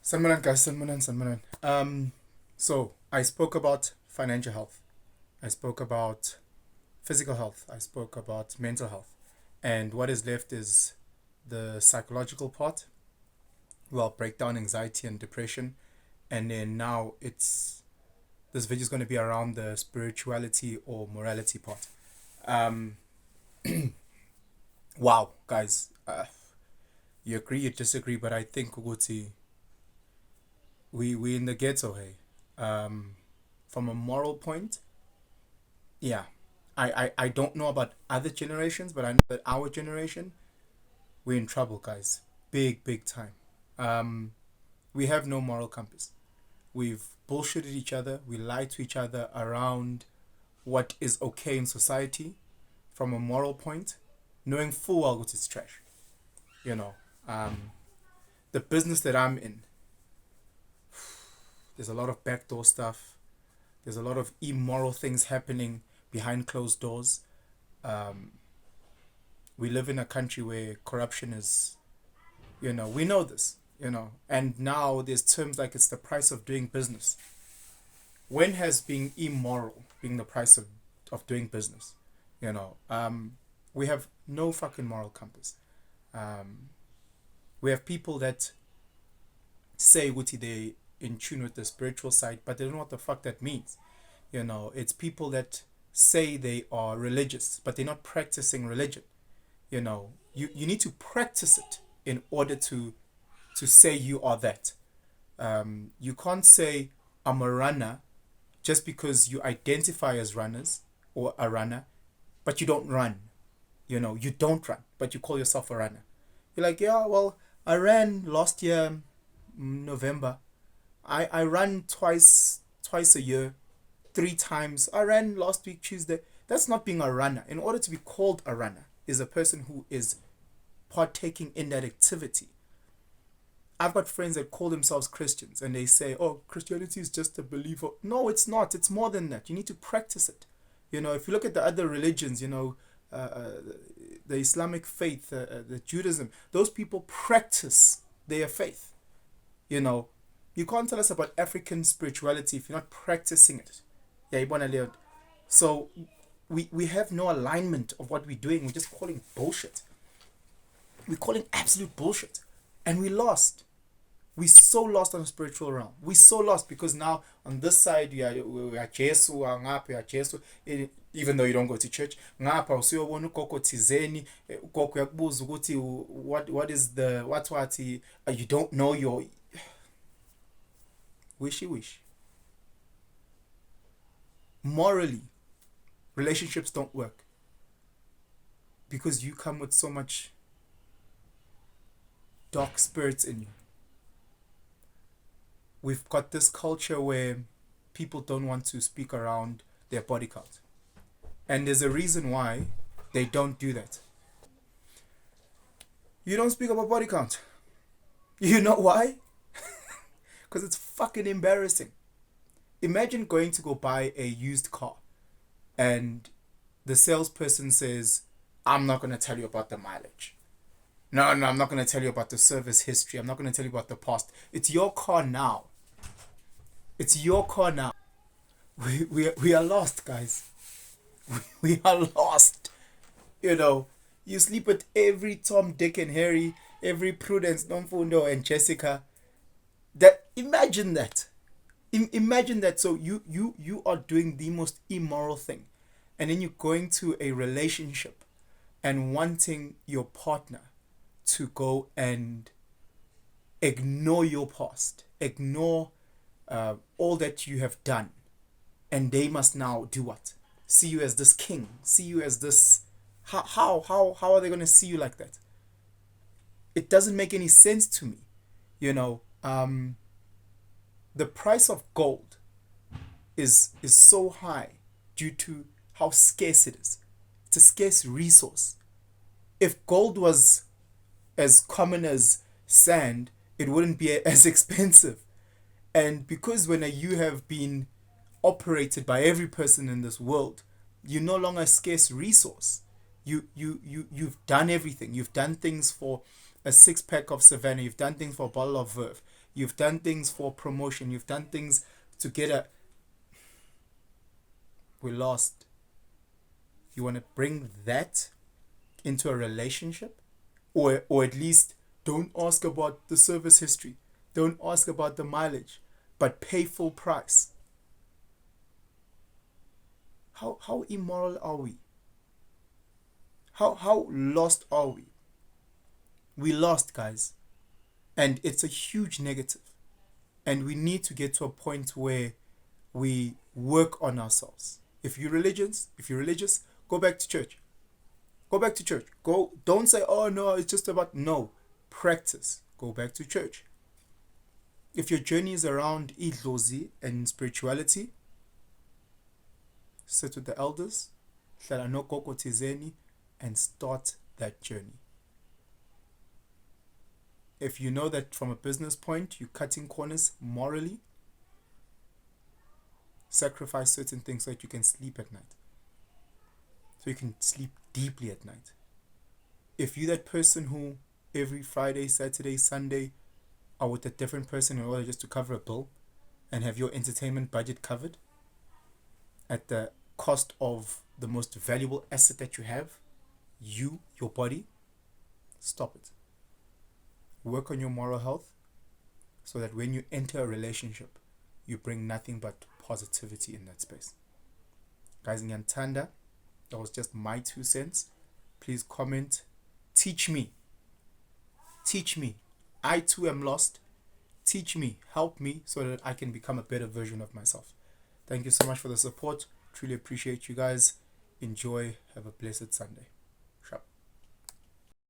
Sanmanan guys, Sanmanan. So I spoke about financial health. I spoke about physical health. I spoke about mental health. And what is left is the psychological part. Well, break down anxiety and depression. And then now this video is going to be around the spirituality or morality part. Um, wow, guys. You agree, you disagree, but I think Uguti, we in the ghetto, hey. Um, from a moral point, yeah, I don't know about other generations, but I know that our generation, we're in trouble, guys. Big time. Um, we have no moral compass. We've bullshitted each other. We lie to each other around what is okay in society from a moral point, knowing full well what is trash. You know, um, the business that I'm in, there's a lot of backdoor stuff. There's a lot of immoral things happening behind closed doors. Um, we live in a country where corruption is, we know this, and now there's terms like it's the price of doing business. When has being immoral being the price of doing business? We have no fucking moral compass. Um, we have people that say Wuti they in tune with the spiritual side, but they don't know what the fuck that means. It's people that say they are religious, but they're not practicing religion. You need to practice it in order to say you are that. You can't say I'm a runner just because you identify as runners or a runner, but you don't run. You don't run, but you call yourself a runner. You're like, yeah, well, I ran last year, November. I run twice a year, three times. I ran last week Tuesday. That's not being a runner. In order to be called a runner, is a person who is partaking in that activity. I've got friends that call themselves Christians and they say, oh, Christianity is just a belief. No, it's not. It's more than that. You need to practice it. If you look at the other religions, uh, uh, the Islamic faith, the Judaism, those people practice their faith. You can't tell us about African spirituality if you're not practicing it. Yeah, so we have no alignment of what we're doing. We're just calling bullshit. We're calling absolute bullshit. And we lost. We're so lost on the spiritual realm. We're so lost because now on this side we are Jesu, ngapha we are Jesu. Even though you don't go to church, ngapha usiyobona ugogo thizeni, ugogo uyakubuza ukuthi what is the what you don't know your wish. Morally, relationships don't work because you come with so much dark spirits in you. We've got this culture where people don't want to speak around their body count. And there's a reason why they don't do that. You don't speak about body count. You know why? Because it's fucking embarrassing. Imagine going to go buy a used car and the salesperson says, I'm not going to tell you about the mileage. No, I'm not going to tell you about the service history. I'm not going to tell you about the past. It's your car now. It's your car now. We are lost, guys. We are lost. You sleep with every Tom, Dick, and Harry, every Prudence, Nomfundo, and Jessica. Imagine that. Imagine that. So you are doing the most immoral thing, and then you're going to a relationship and wanting your partner to go and ignore your past, ignore all that you have done, and they must now do what? See you as this king, see you as this. How are they going to see you like that? It doesn't make any sense to me. The price of gold is so high due to how scarce it is. It's a scarce resource. If gold was as common as sand, it wouldn't be as expensive. And because when you have been operated by every person in this world, you're no longer a scarce resource. You've done everything. You've done things for a 6-pack of Savannah. You've done things for a bottle of Verve. You've done things for promotion. You've done things to get a... We're lost. You want to bring that into a relationship? Or at least don't ask about the service history. Don't ask about the mileage. But pay full price. How immoral are we? How lost are we? We lost, guys. And it's a huge negative. And we need to get to a point where we work on ourselves. If you're religious, go back to church. Go back to church. Don't say, oh no, it's just about... No. Practice. Go back to church. If your journey is around idlozi and spirituality, sit with the elders, hlala nogogo thizeni, and start that journey. If you know that from a business point, you're cutting corners morally, sacrifice certain things so that you can sleep at night. So you can sleep deeply at night. If you're that person who every Friday, Saturday, Sunday are with a different person in order just to cover a bill and have your entertainment budget covered at the cost of the most valuable asset that you have, your body, stop it. Work on your moral health so that when you enter a relationship, you bring nothing but positivity in that space. Guys, ngiyantanda. That was just my 2 cents. Please comment. Teach me. I too am lost. Teach me. Help me so that I can become a better version of myself. Thank you so much for the support. Truly appreciate you guys. Enjoy. Have a blessed Sunday.